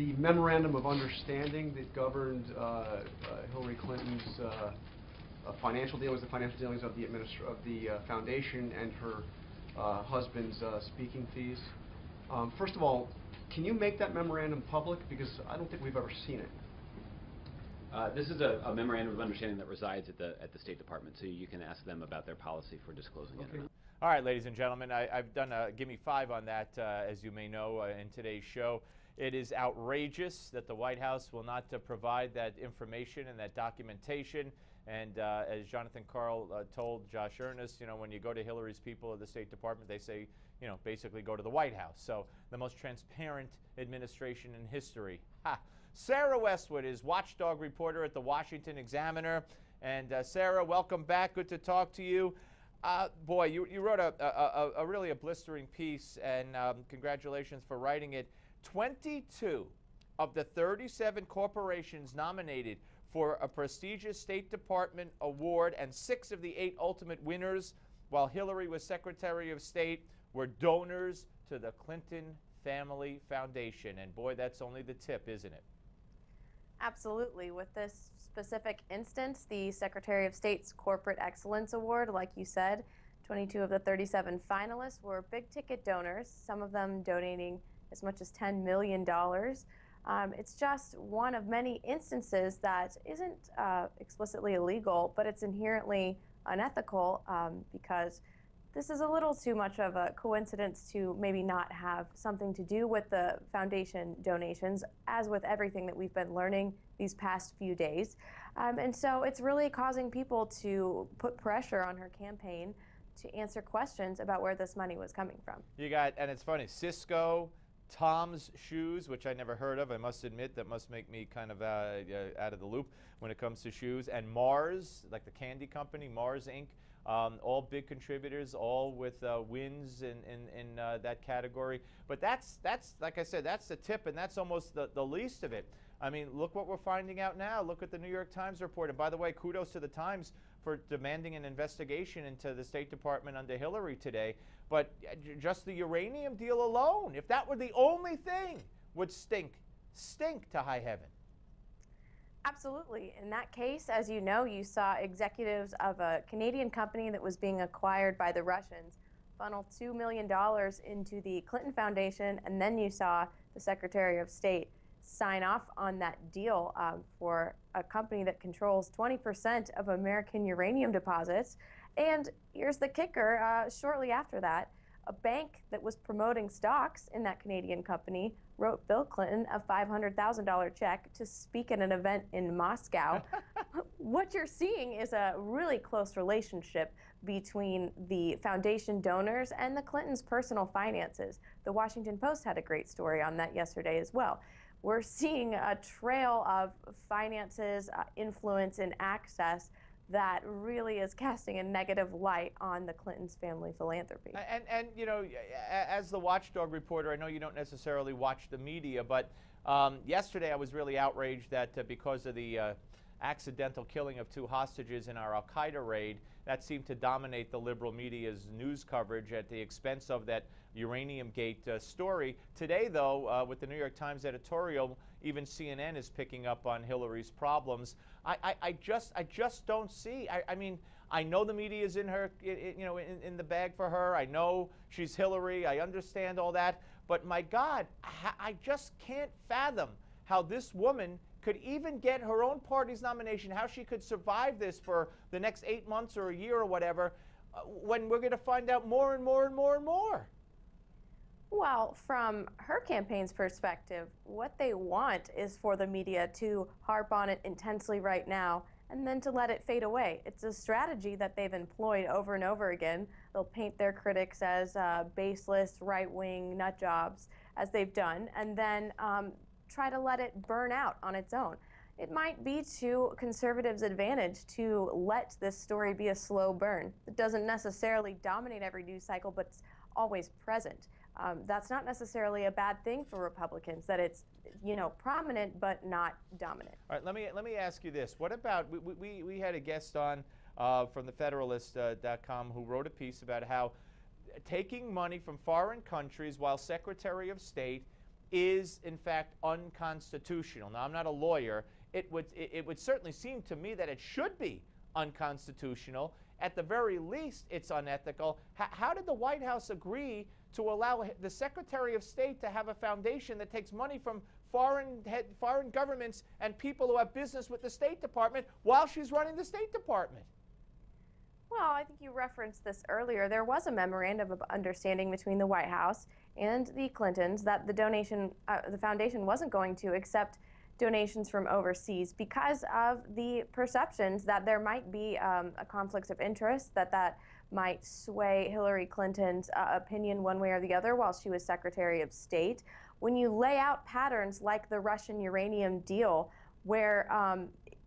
the memorandum of understanding that governed Hillary Clinton's financial dealings, the financial dealings of the foundation and her husband's speaking fees. First of all, can you make that memorandum public? Because I don't think we've ever seen it. This is a memorandum of understanding that resides at the State Department, so you can ask them about their policy for disclosing it. All right, ladies and gentlemen, I've done a Give Me 5 on that, as you may know, in today's show. It is outrageous that the White House will not provide that information and that documentation. And as Jonathan Karl told Josh Earnest, you know, when you go to Hillary's people at the State Department, they say, you know, basically go to the White House. So the most transparent administration in history. Ha! Sarah Westwood is Watchdog Reporter at the Washington Examiner. And Sarah, welcome back. Good to talk to you. Boy, you wrote a really blistering piece, and congratulations for writing it. 22 of the 37 corporations nominated for a prestigious State Department award, and 6 of the 8 ultimate winners, while Hillary was Secretary of State, were donors to the Clinton Family Foundation. And boy, that's only the tip, isn't it? Absolutely. With this specific instance, the Secretary of State's Corporate Excellence Award, like you said, 22 of the 37 finalists were big-ticket donors, some of them donating as much as $10 million. It's just one of many instances that isn't explicitly illegal, but it's inherently unethical because this is a little too much of a coincidence to maybe not have something to do with the foundation donations, as with everything that we've been learning these past few days. And so it's really causing people to put pressure on her campaign to answer questions about where this money was coming from. You got, and it's funny, Cisco, Tom's Shoes, which I never heard of, I must admit, that must make me kind of out of the loop when it comes to shoes, and Mars, like the candy company, Mars Inc., all big contributors, all with wins in that category. But that's like I said, that's the tip, and that's almost the least of it. I mean, look what we're finding out now. Look at the New York Times report. And by the way, kudos to the Times for demanding an investigation into the State Department under Hillary today. But just the uranium deal alone, if that were the only thing, would stink to high heaven. Absolutely. In that case, as you know, you saw executives of a Canadian company that was being acquired by the Russians funnel $2 million into the Clinton Foundation, and then you saw the Secretary of State sign off on that deal for a company that controls 20% of American uranium deposits. And here's the kicker, shortly after that, a bank that was promoting stocks in that Canadian company wrote Bill Clinton a $500,000 check to speak at an event in Moscow. What you're seeing is a really close relationship between the foundation donors and the Clintons' personal finances. The Washington Post had a great story on that yesterday as well. We're seeing a trail of finances, influence, and access that really is casting a negative light on the Clinton's family philanthropy. And you know, as the Watchdog Reporter, I know you don't necessarily watch the media, but yesterday I was really outraged that because of the accidental killing of 2 hostages in our al-Qaeda raid, that seemed to dominate the liberal media's news coverage at the expense of that Uranium Gate story. Today, though, with the New York Times editorial, even CNN is picking up on Hillary's problems. I just don't see. I mean, I know the media is in her, you know, in the bag for her. I know she's Hillary. I understand all that. But my God, I just can't fathom how this woman could even get her own party's nomination, how she could survive this for the next 8 months or a year or whatever, when we're going to find out more and more and more and more. Well, from her campaign's perspective, what they want is for the media to harp on it intensely right now and then to let it fade away. It's a strategy that they've employed over and over again. They'll paint their critics as baseless, right-wing nut jobs, as they've done, and then try to let it burn out on its own. It might be to conservatives' advantage to let this story be a slow burn. It doesn't necessarily dominate every news cycle, but it's always present. That's not necessarily a bad thing for Republicans, that it's, you know, prominent but not dominant. All right, let me ask you this. What about, we had a guest on from the Federalist.com who wrote a piece about how taking money from foreign countries while Secretary of State is in fact unconstitutional. Now, I'm not a lawyer. It would certainly seem to me that it should be unconstitutional. At the very least, it's unethical. How did the White House agree to allow the Secretary of State to have a foundation that takes money from foreign governments and people who have business with the State Department while she's running the State Department? Well, I think you referenced this earlier. There was a memorandum of understanding between the White House and the Clintons that the foundation wasn't going to accept donations from overseas because of the perceptions that there might be a conflict of interest, that might sway Hillary Clinton's opinion one way or the other while she was Secretary of State. When you lay out patterns like the Russian uranium deal, where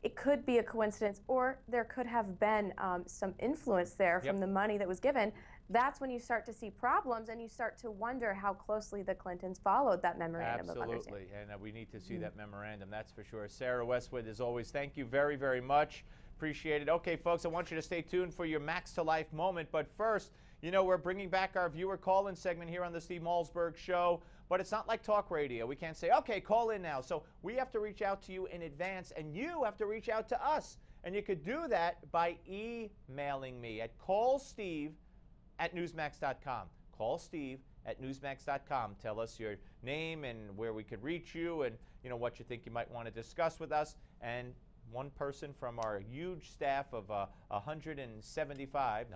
it could be a coincidence or there could have been some influence there from the money that was given, that's when you start to see problems and you start to wonder how closely the Clintons followed that memorandum of understanding. Absolutely, and we need to see that memorandum, that's for sure. Sarah Westwood, as always, thank you very, very much. Appreciate it. Okay, folks, I want you to stay tuned for your Max to Life moment, but first, you know, we're bringing back our viewer call-in segment here on the Steve Malzberg Show, but it's not like talk radio. We can't say, okay, call in now. So we have to reach out to you in advance, and you have to reach out to us. And you could do that by emailing me at callsteve@newsmax.com. Call Steve at newsmax.com. Tell us your name and where we could reach you and, you know, what you think you might want to discuss with us. And one person from our huge staff of 175,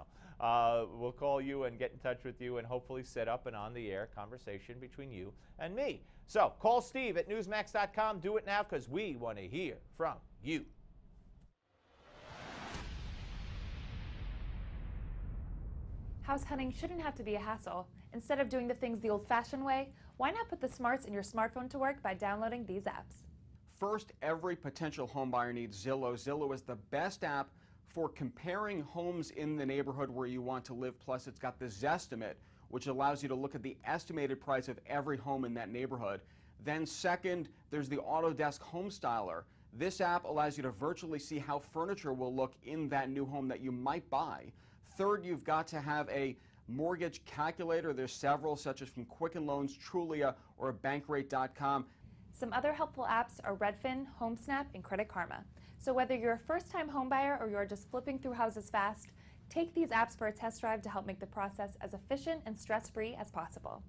we'll call you and get in touch with you and hopefully set up an on-the-air conversation between you and me. So call Steve at newsmax.com. Do it now because we want to hear from you. House hunting shouldn't have to be a hassle. Instead of doing the things the old-fashioned way, why not put the smarts in your smartphone to work by downloading these apps? First, every potential homebuyer needs Zillow. Zillow is the best app for comparing homes in the neighborhood where you want to live. Plus, it's got the Zestimate, which allows you to look at the estimated price of every home in that neighborhood. Then second, there's the Autodesk Home Styler. This app allows you to virtually see how furniture will look in that new home that you might buy. Third, you've got to have a mortgage calculator. There's several, such as from Quicken Loans, Trulia, or Bankrate.com. Some other helpful apps are Redfin, HomeSnap, and Credit Karma. So whether you're a first-time homebuyer or you're just flipping through houses fast, take these apps for a test drive to help make the process as efficient and stress-free as possible.